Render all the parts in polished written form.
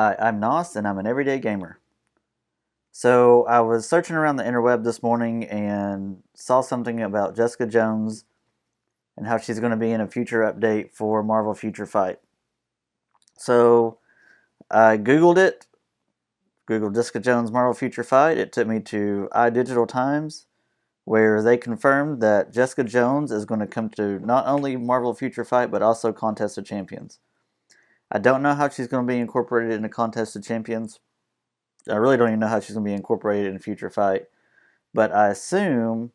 Hi, I'm Nos, and I'm an everyday gamer. So I was searching around the interweb this morning and saw something about Jessica Jones and how she's going to be in a future update for Marvel Future Fight. So I Googled it, Googled Jessica Jones Marvel Future Fight. It took me to iDigital Times, where they confirmed that Jessica Jones is going to come to not only Marvel Future Fight, but also Contest of Champions. I don't know how she's going to be incorporated into Contest of Champions. I really don't even know how she's going to be incorporated in Future Fight. But I assume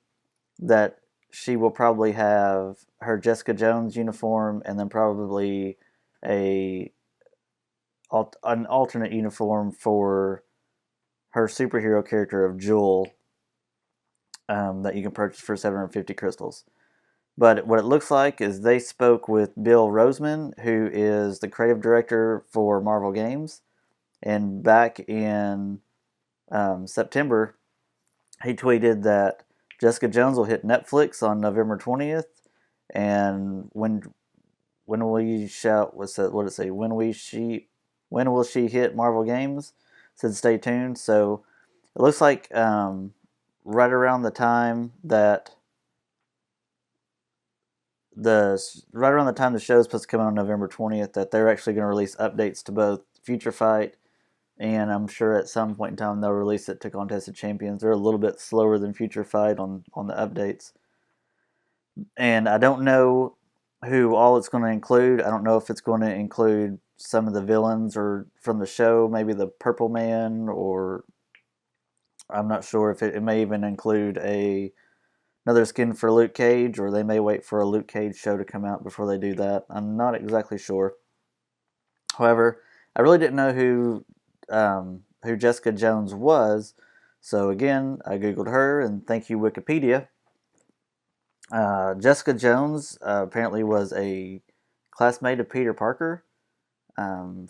that she will probably have her Jessica Jones uniform and then probably a an alternate uniform for her superhero character of Jewel that you can purchase for 750 crystals. But what it looks like is they spoke with Bill Roseman, who is the creative director for Marvel Games, and back in September, he tweeted that Jessica Jones will hit Netflix on November 20th, and when we shout, what's that? What did it say? When will she hit Marvel Games? Said stay tuned. So it looks like right around the time that the show is supposed to come out on November 20th, that they're actually going to release updates to both Future Fight, and I'm sure at some point in time they'll release it to Contest of Champions. They're a little bit slower than Future Fight on the updates. And I don't know who all it's going to include. I don't know if it's going to include some of the villains or from the show, maybe the Purple Man, or I'm not sure if it may even include another skin for Luke Cage, or they may wait for a Luke Cage show to come out before they do that. I'm not exactly sure. However, I really didn't know who Jessica Jones was, so again, I googled her, and thank you Wikipedia. Jessica Jones apparently was a classmate of Peter Parker.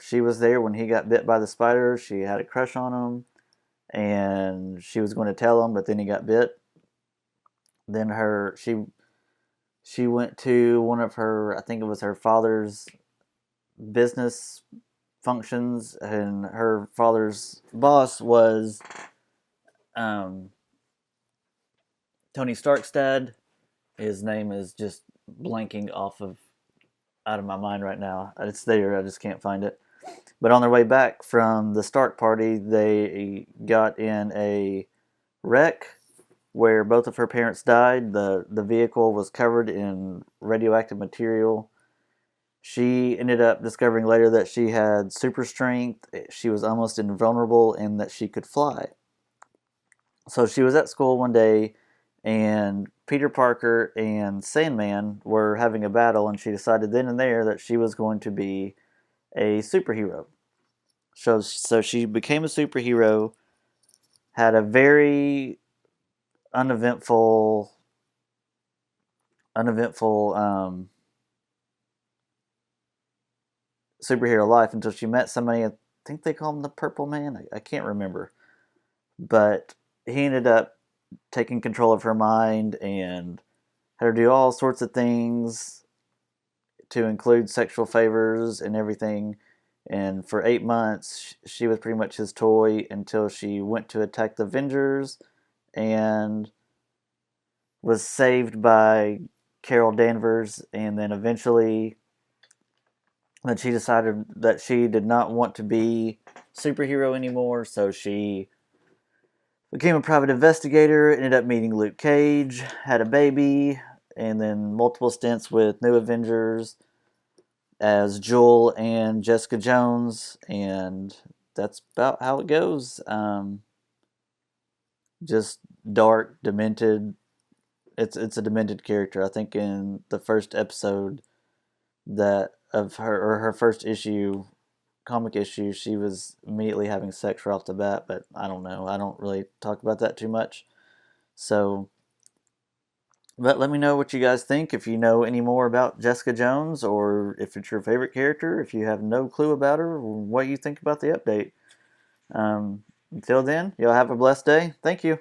She was there when he got bit by the spider. She had a crush on him, and she was going to tell him, but then he got bit. Then she went to one of her, I think it was her father's business functions, and her father's boss was um, Tony Stark's dad. His name is just blanking out of my mind right now. It's there, I just can't find it. But on their way back from the Stark party, they got in a wreck where both of her parents died. The vehicle was covered in radioactive material. She ended up discovering later that she had super strength. She was almost invulnerable and that she could fly. So she was at school one day, and Peter Parker and Sandman were having a battle, and she decided then and there that she was going to be a superhero. So she became a superhero, had a very uneventful superhero life until she met somebody. I think they call him the Purple Man. I can't remember, but he ended up taking control of her mind and had her do all sorts of things, to include sexual favors and everything. And for 8 months, she was pretty much his toy until she went to attack the Avengers and was saved by Carol Danvers. And then eventually, that she decided that she did not want to be superhero anymore, so she became a private investigator, ended up meeting Luke Cage, had a baby, and then multiple stints with New Avengers as Jewel and Jessica Jones, and that's about how it goes. Just dark, demented. It's a demented character. I think in the first episode that of her, or her first issue, comic issue, she was immediately having sex right off the bat. But I don't know. I don't really talk about that too much. So, but let me know what you guys think. If you know any more about Jessica Jones, or if it's your favorite character, if you have no clue about her, what you think about the update. Until then, y'all have a blessed day. Thank you.